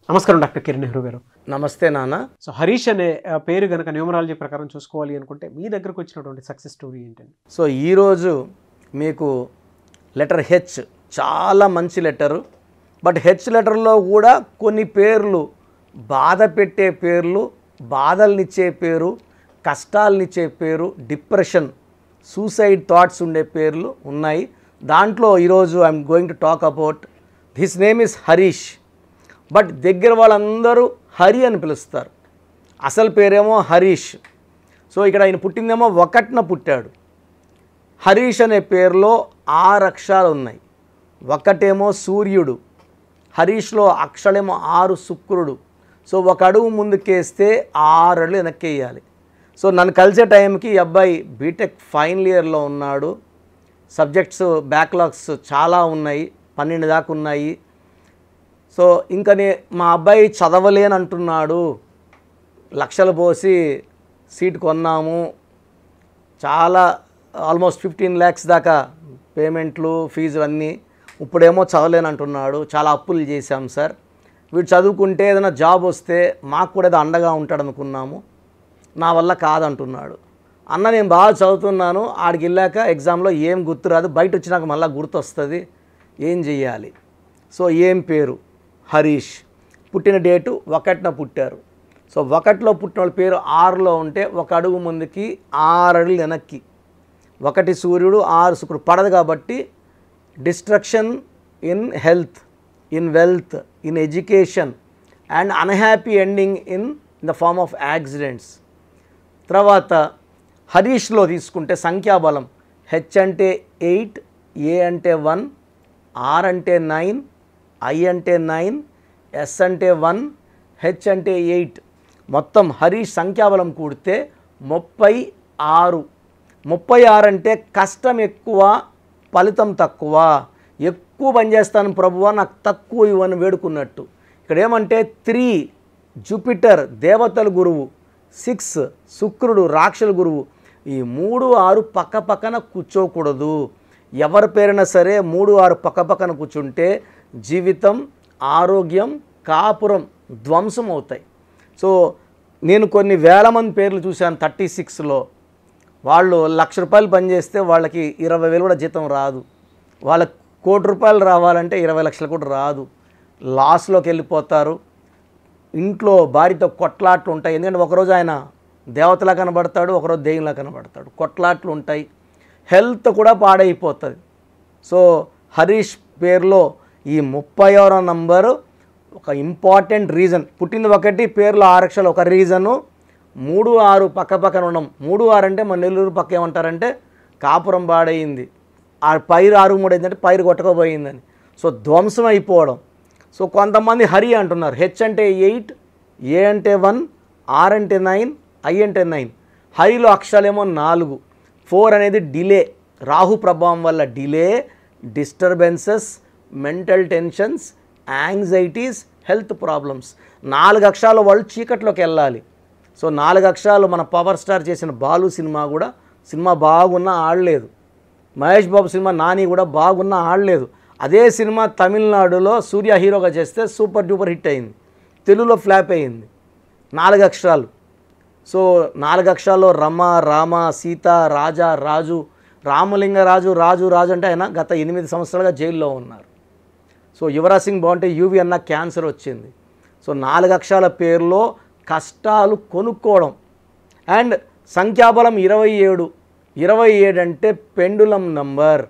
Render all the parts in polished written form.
నమస్కారం డాక్టర్ కిరణ్ నెహ్రూ గారు. నమస్తే నాన్న. సో హరీష్ అనే పేరు కనుక న్యూమరాలజీ ప్రకారం చూసుకోవాలి అనుకుంటే మీ దగ్గరకు వచ్చినటువంటి సక్సెస్ స్టోరీ ఏంటండి? సో ఈరోజు మీకు లెటర్ హెచ్ చాలా మంచి లెటరు. బట్ హెచ్ లెటర్లో కూడా కొన్ని పేర్లు బాధ పెట్టే పేర్లు, బాధల్నిచ్చే పేరు, కష్టాలనిచ్చే పేరు, డిప్రెషన్, సూసైడ్ థాట్స్ ఉండే పేర్లు ఉన్నాయి. దాంట్లో ఈరోజు I'm going to talk about his name is Harish. But దగ్గర వాళ్ళందరూ హరి అని పిలుస్తారు. అసలు పేరేమో హరీష్. సో ఇక్కడ ఆయన పుట్టిందేమో ఒకటిన పుట్టాడు. హరీష్ అనే పేరులో 6 అక్షరాలు ఉన్నాయి. ఒకటేమో సూర్యుడు, హరీష్లో అక్షరాలేమో 6 శుక్రుడు. సో ఒక అడుగు ముందుకేస్తే 6 అడుగులు వెనక్కి వేయాలి. సో నన్ను కలిసే టైంకి ఈ అబ్బాయి బీటెక్ ఫైనల్ ఇయర్లో ఉన్నాడు. సబ్జెక్ట్స్ బ్యాక్లాగ్స్ చాలా ఉన్నాయి, 12 దాకా ఉన్నాయి. సో ఇంకా మా అబ్బాయి చదవలేని అంటున్నాడు, లక్షలు పోసి సీట్ కొన్నాము, చాలా ఆల్మోస్ట్ 15 lakhs దాకా పేమెంట్లు ఫీజు అన్నీ, ఇప్పుడేమో చదవలేని అంటున్నాడు, చాలా అప్పులు చేశాం సార్, వీడు చదువుకుంటే ఏదైనా జాబ్ వస్తే మాకు కూడా ఏదో అండగా ఉంటాడు అనుకున్నాము, నా వల్ల కాదంటున్నాడు. అన్న నేను బాగా చదువుతున్నాను, ఆడికి వెళ్ళాక ఎగ్జామ్లో ఏం గుర్తురాదు, బయట వచ్చినాక మళ్ళీ గుర్తొస్తుంది, ఏం చెయ్యాలి? సో ఏం పేరు? హరీష్. పుట్టిన డేటు 1న పుట్టారు. సో 1లో పుట్టిన వాళ్ళ పేరు 6లో ఉంటే ఒక అడుగు ముందుకి 6 అడుగులు వెనక్కి. 1 సూర్యుడు 6 శుక్రుడు పడదు కాబట్టి destruction in health, in wealth, in education and unhappy ending in the form of accidents. తర్వాత హరీష్లో తీసుకుంటే సంఖ్యాబలం హెచ్ అంటే 8, ఏ అంటే 1, ఆర్ అంటే 9, ఐ అంటే 9, ఎస్ అంటే 1, హెచ్ అంటే 8. మొత్తం హరీష్ సంఖ్యాబలం కూడితే 36. 36 అంటే కష్టం ఎక్కువ, ఫలితం తక్కువ. ఎక్కువ పనిచేస్తాను ప్రభువా, నాకు తక్కువ ఇవ్వని వేడుకున్నట్టు. ఇక్కడ ఏమంటే 3 జూపిటర్ దేవతల గురువు, 6 శుక్రుడు రాక్షల గురువు. ఈ 3, 6 పక్క పక్కన కూర్చోకూడదు. ఎవరి పేరైనా సరే 3, 6 పక్క పక్కన కూర్చుంటే జీవితం, ఆరోగ్యం, కాపురం ధ్వంసం అవుతాయి. సో నేను కొన్ని వేల మంది పేర్లు చూశాను 36లో. వాళ్ళు ₹1,00,000 పనిచేస్తే వాళ్ళకి 20,000 కూడా జీతం రాదు. వాళ్ళకి ₹1,00,00,000 రావాలంటే 20 లక్షలు కూడా రాదు. లాస్లోకి వెళ్ళిపోతారు. ఇంట్లో భార్యతో కొట్లాట్లు ఉంటాయి. ఎందుకంటే ఒకరోజు ఆయన దేవతలా కనబడతాడు, ఒకరోజు దెయ్యంలా కనబడతాడు. కొట్లాట్లు ఉంటాయి. హెల్త్ కూడా పాడైపోతుంది. సో హరీష్ పేరులో ఈ 36వ నంబరు ఒక ఇంపార్టెంట్ రీజన్. పుట్టింది ఒకటి, పేర్లో 6 అక్షరాలు ఒక రీజను. 3, 6 పక్క పక్కన ఉండడం. 3, 6 అంటే మన నెల్లూరు పక్క ఏమంటారంటే కాపురం పాడయింది, ఆ పైరు 6, 3 అయిందంటే పైరు కొట్టకపోయిందని. సో ధ్వంసం అయిపోవడం. సో కొంతమంది హరి అంటున్నారు. హెచ్ అంటే 8, ఏ అంటే 1, ఆర్ అంటే 9, ఐ అంటే 9. హరిలో అక్షరాలేమో 4. 4 అనేది డిలే, రాహు ప్రభావం వల్ల delay, disturbances, mental tensions, anxieties, health problems. 4 అక్షరాల వాళ్ళు చీకట్లోకి వెళ్ళాలి. సో 4 అక్షరాలు మన పవర్ స్టార్ చేసిన బాలు సినిమా కూడా, సినిమా బాగున్నా ఆడలేదు. మహేష్ బాబు సినిమా నాని కూడా బాగున్నా ఆడలేదు. అదే సినిమా తమిళనాడులో సూర్య హీరోగా చేస్తే సూపర్ డూపర్ హిట్ అయింది, తెలుగులో ఫ్లాప్ అయింది. 4 అక్షరాలు. సో 4 అక్షరాల్లో రమ, రామ, సీత, రాజా, రాజు, రామలింగరాజు, రాజు అంటే ఆయన గత 8 సంవత్సరాలుగా జైల్లో ఉన్నారు. సో యువరాజ్ సింగ్ బాగుంటే యూవి అన్న క్యాన్సర్ వచ్చింది. సో 4 అక్షరాల పేరులో కష్టాలు కొనుక్కోవడం. అండ్ సంఖ్యాబలం 27. 27 అంటే పెండులం నంబర్.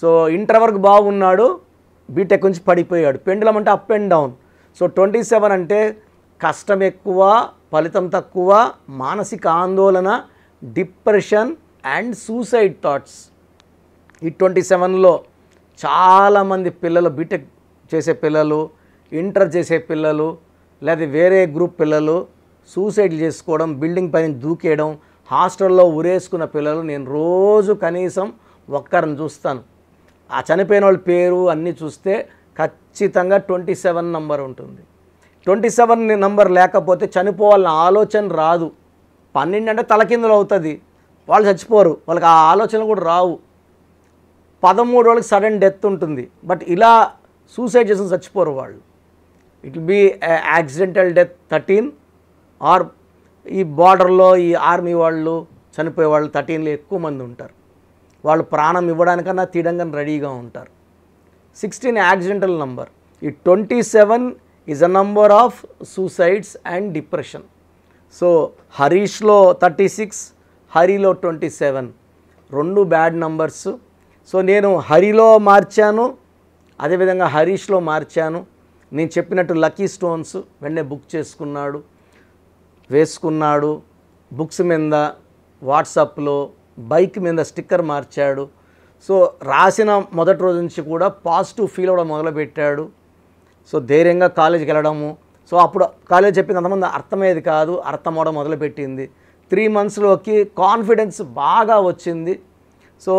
సో ఇంటర్ వరకు బాగున్నాడు, బీటెక్ నుంచి పడిపోయాడు. పెండులం అంటే అప్ అండ్ డౌన్. సో 27 అంటే కష్టం ఎక్కువ, ఫలితం తక్కువ, మానసిక ఆందోళన, డిప్రెషన్ అండ్ సూసైడ్ థాట్స్. ఈ 27లో చాలామంది పిల్లలు, బీటెక్ చేసే పిల్లలు, ఇంటర్ చేసే పిల్లలు, లేదా వేరే గ్రూప్ పిల్లలు సూసైడ్ చేసుకోవడం, బిల్డింగ్ పైన దూకేయడం, హాస్టల్లో ఉరేసుకున్న పిల్లలు నేను రోజు కనీసం ఒక్కరిని చూస్తాను. ఆ చనిపోయిన వాళ్ళ పేరు అన్నీ చూస్తే ఖచ్చితంగా 27 నంబర్ ఉంటుంది. 27 నంబర్ లేకపోతే చనిపోవాలన్న ఆలోచన రాదు. 12 అంటే తలకిందులు అవుతుంది, వాళ్ళు చచ్చిపోరు, వాళ్ళకి ఆ ఆలోచనలు కూడా రావు. 13 వాళ్ళకి సడన్ డెత్ ఉంటుంది, బట్ ఇలా సూసైడ్ చేసి చచ్చిపోరు వాళ్ళు. It will be accidental death 13 or ఈ బార్డర్లో ఈ ఆర్మీ వాళ్ళు చనిపోయే వాళ్ళు 13లో ఎక్కువ మంది ఉంటారు. వాళ్ళు ప్రాణం ఇవ్వడానికన్నా తీయడానికి రెడీగా ఉంటారు. 16 యాక్సిడెంటల్ నంబర్. ఈ 27 is a number of suicides and depression. So హరీష్లో 36, హరిలో 27, రెండు బ్యాడ్ నంబర్స్. సో నేను హరిలో మార్చాను, అదేవిధంగా హరీష్లో మార్చాను. నేను చెప్పినట్టు లక్కీ స్టోన్స్ వెంటనే బుక్ చేసుకున్నాడు, వేసుకున్నాడు. బుక్స్ మీద, వాట్సాప్లో, బైక్ మీద స్టిక్కర్ మార్చాడు. సో రాసిన మొదటి రోజు నుంచి కూడా పాజిటివ్ ఫీల్ అవ్వడం మొదలుపెట్టాడు. సో ధైర్యంగా కాలేజీకి వెళ్ళడము. సో అప్పుడు కాలేజ్ చెప్పింది అంతమంది అర్థమయ్యేది కాదు, అర్థం అవడం మొదలుపెట్టింది. 3 monthsలోకి కాన్ఫిడెన్స్ బాగా వచ్చింది. సో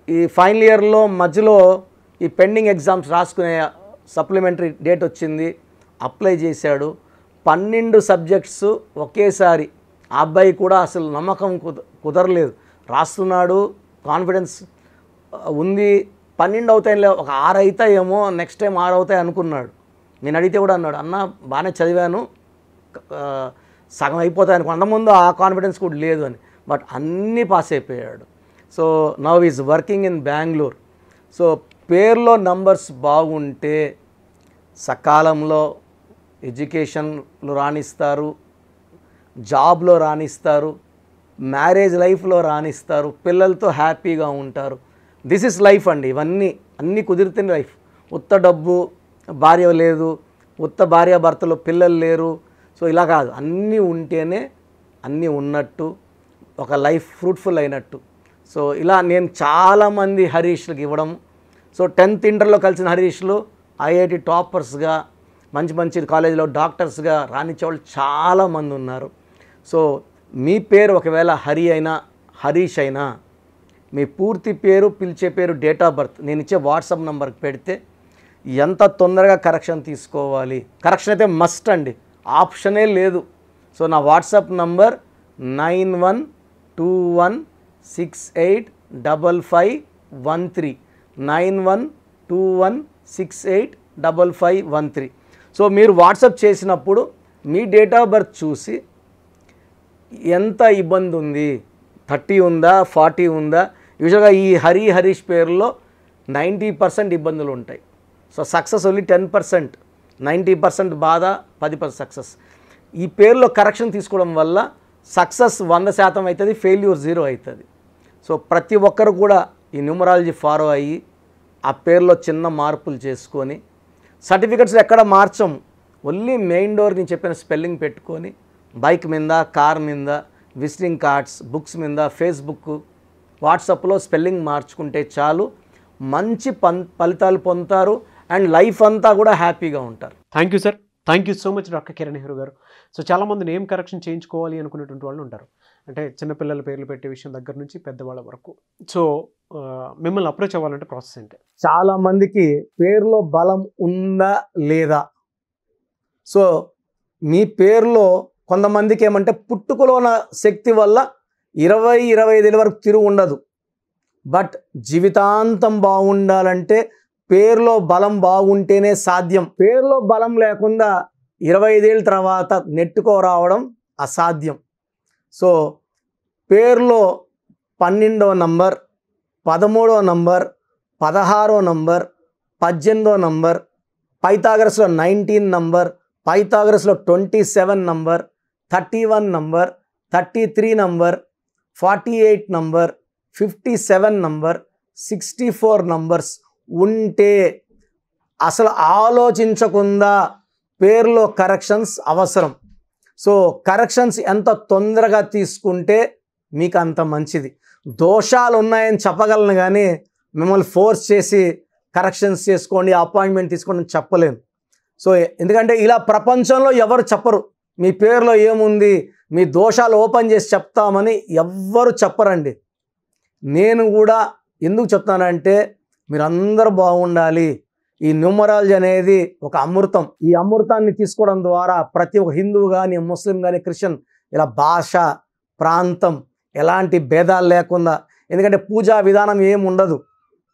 ఈ ఫైనల్ ఇయర్లో మధ్యలో ఈ పెండింగ్ ఎగ్జామ్స్ రాసుకునే సప్లిమెంటరీ డేట్ వచ్చింది. అప్లై చేశాడు. 12 సబ్జెక్ట్స్ ఒకేసారి. ఆ అబ్బాయి కూడా అసలు నమ్మకం కుదరలేదు. రాస్తున్నాడు, కాన్ఫిడెన్స్ ఉంది. 12 అవుతాయిలే, ఒక 6 అవుతాయేమో, నెక్స్ట్ టైం 6 అవుతాయి అనుకున్నాడు. నేను అడిగితే కూడా అన్నాడు, అన్న బాగానే చదివాను, సగం అయిపోతాయి అనుకో. అంతకుముందు ఆ కాన్ఫిడెన్స్ కూడా లేదు అని. బట్ అన్నీ పాస్ అయిపోయాడు. So now is working in Bengaluru. So పేర్లో నంబర్స్ బాగుంటే సకాలంలో ఎడ్యుకేషన్లో రాణిస్తారు, జాబ్లో రాణిస్తారు, మ్యారేజ్ లైఫ్లో రాణిస్తారు, పిల్లలతో హ్యాపీగా ఉంటారు. దిస్ ఇస్ లైఫ్ అండి. ఇవన్నీ అన్నీ కుదిరితే లైఫ్. ఉత్త డబ్బు, భార్య లేదు, ఉత్త భార్య భర్తలు, పిల్లలు లేరు. సో ఇలా కాదు, అన్నీ ఉంటేనే అన్నీ ఉన్నట్టు, ఒక లైఫ్ ఫ్రూట్ఫుల్ అయినట్టు. సో ఇలా నేను చాలామంది హరీష్లకు ఇవ్వడం. సో 10th ఇంటర్లో కలిసిన హరీష్లు ఐఐటి టాపర్స్గా, మంచి మంచి కాలేజీలో డాక్టర్స్గా రాణించేవాళ్ళు చాలామంది ఉన్నారు. సో మీ పేరు ఒకవేళ హరి అయినా, హరీష్ అయినా, మీ పూర్తి పేరు, పిలిచే పేరు, డేట్ ఆఫ్ బర్త్ నేను ఇచ్చే వాట్సాప్ నెంబర్కి పెడితే ఎంత తొందరగా కరెక్షన్ తీసుకోవాలి. కరెక్షన్ అయితే మస్ట్ అండి, ఆప్షనే లేదు. సో నా వాట్సాప్ నంబర్ 9121685513, 9121685513. సో మీరు వాట్సాప్ చేసినప్పుడు మీ డేట్ ఆఫ్ బర్త్ చూసి ఎంత ఇబ్బంది ఉంది, 30 ఉందా, 40 ఉందా. యూజువల్గా ఈ హరీష్ పేరులో 90% ఇబ్బందులు ఉంటాయి. సో సక్సెస్ ఓన్లీ 10%, 90% బాధ, 10% సక్సెస్. ఈ పేరులో కరెక్షన్ తీసుకోవడం వల్ల సక్సెస్ 100% అవుతుంది, ఫెయిల్యూర్ 0 అవుతుంది. సో ప్రతి ఒక్కరు కూడా ఈ న్యూమరాలజీ ఫాలో అయ్యి ఆ పేరులో చిన్న మార్పులు చేసుకొని, సర్టిఫికెట్స్ ఎక్కడ మార్చం, ఓన్లీ మెయిన్ డోర్ నేను చెప్పిన స్పెల్లింగ్ పెట్టుకొని, బైక్ మీద, కార్ మీద, విజిటింగ్ కార్డ్స్, బుక్స్ మీద, ఫేస్బుక్, వాట్సాప్లో స్పెల్లింగ్ మార్చుకుంటే చాలు, మంచి ఫలితాలు పొందుతారు అండ్ లైఫ్ అంతా కూడా హ్యాపీగా ఉంటారు. Thank you sir, thank you so much doctor Kiran Nehru గారు. సో చాలామంది నేమ్ కరెక్షన్ చేయించుకోవాలి అనుకునేటువంటి వాళ్ళు ఉంటారు, అంటే చిన్నపిల్లల పేర్లు పెట్టే విషయం దగ్గర నుంచి పెద్దవాళ్ళ వరకు. సో మిమ్మల్ని అప్రోచ్ అవ్వాలంటే ప్రాసెస్ ఏంటి? చాలామందికి పేరులో బలం ఉందా లేదా. సో మీ పేరులో కొంతమందికి ఏమంటే పుట్టుకలో ఉన్న శక్తి వల్ల 20-25 వరకు తిరుగు ఉండదు. బట్ జీవితాంతం బాగుండాలంటే పేరులో బలం బాగుంటేనే సాధ్యం. పేరులో బలం లేకుండా 25 ఏళ్ళ తర్వాత నెట్టుకోరావడం అసాధ్యం. సో పేరులో 12వ నంబర్, 13వ నంబర్, 16వ నంబర్, 18వ నంబర్, పైథాగరస్లో 19 నంబర్, పైథాగరస్లో 27 number, 31 number, 33 number, 48 number, 57 number, 64 numbers ఉంటే అసలు ఆలోచించకుండా పేరులో కరెక్షన్స్ అవసరం. సో కరెక్షన్స్ ఎంత తొందరగా తీసుకుంటే మీకు అంత మంచిది. దోషాలు ఉన్నాయని చెప్పగలను కానీ మిమ్మల్ని ఫోర్స్ చేసి కరెక్షన్స్ చేసుకోండి, అపాయింట్మెంట్ తీసుకోండి చెప్పలేను. సో ఎందుకంటే ఇలా ప్రపంచంలో ఎవరు చెప్పరు. మీ పేరులో ఏముంది, మీ దోషాలు ఓపెన్ చేసి చెప్తామని ఎవ్వరు చెప్పరండి. నేను కూడా ఎందుకు చెప్తానంటే మీరందరూ బాగుండాలి. ఈ న్యూమరాలజీ అనేది ఒక అమృతం. ఈ అమృతాన్ని తీసుకోవడం ద్వారా ప్రతి ఒక్క హిందువు కానీ, ముస్లిం కానీ, క్రిస్టియన్ ఇలా భాష, ప్రాంతం ఎలాంటి భేదాలు లేకుండా, ఎందుకంటే పూజా విధానం ఏమి ఉండదు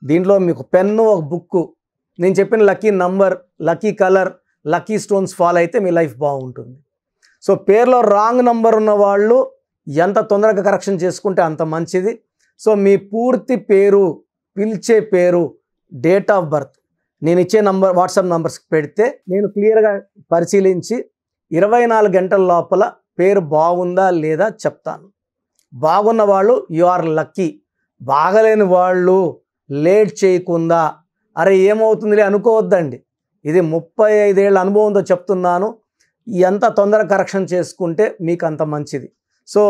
దీంట్లో. మీకు పెన్ను, ఒక బుక్కు, నేను చెప్పిన lucky number, lucky colour, lucky stones follow అయితే మీ లైఫ్ బాగుంటుంది. సో పేరులో రాంగ్ నంబర్ ఉన్న వాళ్ళు ఎంత తొందరగా కరెక్షన్ చేసుకుంటే అంత మంచిది. సో మీ పూర్తి పేరు, పిలిచే పేరు, డేట్ ఆఫ్ బర్త్ నేను ఇచ్చే నంబర్ వాట్సాప్ నంబర్స్కి పెడితే నేను క్లియర్గా పరిశీలించి 24 గంటల లోపల పేరు బాగుందా లేదా చెప్తాను. బాగున్న వాళ్ళు యు ఆర్ లక్కీ. బాగలేని వాళ్ళు లేట్ చేయకుండా అరే ఏమవుతుందిలే అనుకోవద్దండి. ఇది 35 ఏళ్ళ అనుభవంతో చెప్తున్నాను. ఎంత తొందరగా కరెక్షన్ చేసుకుంటే మీకు అంత మంచిది. సో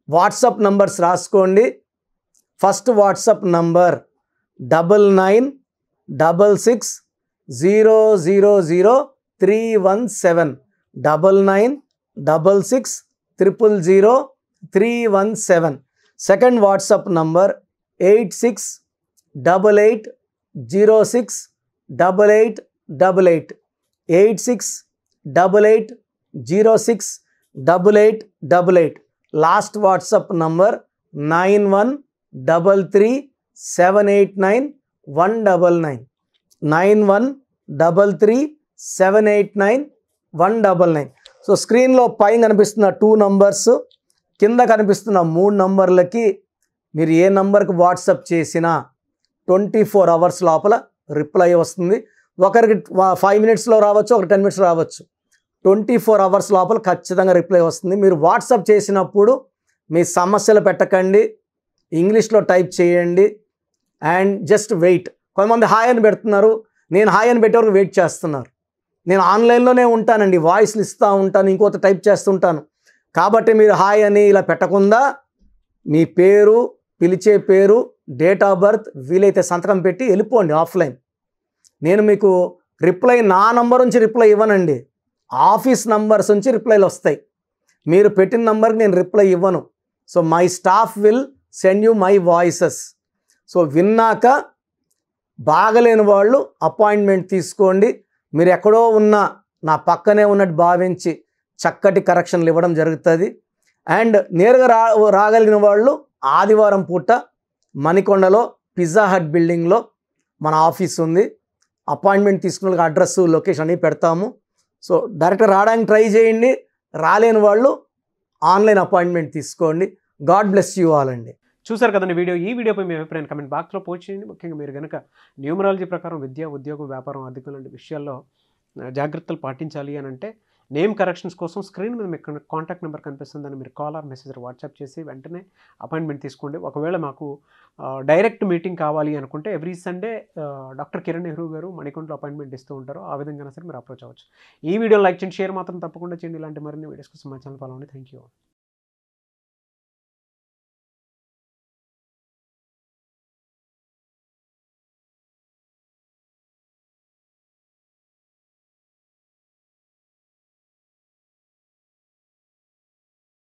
వాట్సాప్ నంబర్స్ రాసుకోండి. First WhatsApp number 9966000317 9966000317. Second WhatsApp number 8688068888 8688068888. Last WhatsApp number 9133789199 9133789199. So స్క్రీన్లో పైన కనిపిస్తున్న 2 నంబర్స్, కింద కనిపిస్తున్న 3 నంబర్లకి మీరు ఏ నంబర్కి వాట్సాప్ చేసినా 24 అవర్స్ లోపల రిప్లై వస్తుంది. ఒకరికి 5 మినిట్స్లో రావచ్చు, ఒకరికి 10 మినిట్స్లో రావచ్చు. 24 అవర్స్ లోపల ఖచ్చితంగా రిప్లై వస్తుంది. మీరు వాట్సాప్ చేసినప్పుడు మీ సమస్యలు పెట్టకండి, ఇంగ్లీష్లో టైప్ చేయండి అండ్ జస్ట్ వెయిట్. కొంతమంది హాయ్ అని పెడుతున్నారు, నేను హాయ్ అని పెట్టే వరకు వెయిట్ చేస్తున్నారు. నేను ఆన్లైన్లోనే ఉంటానండి, వాయిస్లు ఇస్తూ ఉంటాను, ఇంకొక టైప్ చేస్తుంటాను. కాబట్టి మీరు హాయ్ అని ఇలా పెట్టకుండా మీ పేరు, పిలిచే పేరు, డేట్ ఆఫ్ బర్త్, వీలైతే సంతకం పెట్టి వెళ్ళిపోండి ఆఫ్లైన్. నేను మీకు రిప్లై నా నంబర్ నుంచి రిప్లై ఇవ్వనండి, ఆఫీస్ నంబర్స్ నుంచి రిప్లైలు వస్తాయి. మీరు పెట్టిన నంబర్కి నేను రిప్లై ఇవ్వను. So my staff will send you my voices. So విన్నాక బాగలేని వాళ్ళు అపాయింట్మెంట్ తీసుకోండి. మీరు ఎక్కడో ఉన్న నా పక్కనే ఉన్నట్టు భావించి చక్కటి కరెక్షన్లు ఇవ్వడం జరుగుతుంది. అండ్ నేరుగా రాగలిగిన వాళ్ళు ఆదివారం పూట మణికొండలో పిజ్జా హట్ బిల్డింగ్లో మన ఆఫీస్ ఉంది. అపాయింట్మెంట్ తీసుకున్న అడ్రస్, లొకేషన్ అన్నీ పెడతాము. సో డైరెక్ట్ రావడానికి ట్రై చేయండి. రాలేని వాళ్ళు ఆన్లైన్ అపాయింట్మెంట్ తీసుకోండి. గాడ్ బ్లెస్ యూ ఆల్ అండి. చూసారు కదండి వీడియో. ఈ వీడియోపై మీ అభిప్రాయం కమెంట్ బాక్స్లో పోస్ట్ చేయండి. ముఖ్యంగా మీరు కనుక న్యూమరాలజీ ప్రకారం విద్య, ఉద్యోగం, వ్యాపారం, ఆర్థికం లాంటి విషయాల్లో జాగ్రత్తలు పాటించాలి అని అంటే నేమ్ కరెక్షన్స్ కోసం స్క్రీన్ మీద మీకు కాంటాక్ట్ నెంబర్ కనిపిస్తుందని మీరు కాల్ ఆర్ మెసేజ్ వాట్సాప్ చేసి వెంటనే అపాయింట్మెంట్ తీసుకోండి. ఒకవేళ మాకు డైరెక్ట్ మీటింగ్ కావాలి అనుకుంటే every Sunday doctor Kiran Nehru గారు మణికొండలో అపాయింట్మెంట్ ఇస్తూ ఉంటారు. ఆ విధంగా సరే మీరు అప్రోచ్ అవ్వచ్చు. ఈ వీడియో లైక్ చేయండి, షేర్ మాత్రం తప్పకుండా చేయండి. ఇలాంటి మరిన్ని వీడియోస్ కోసం మా ఛానల్ ఫాలో అవ్వండి. Thank you.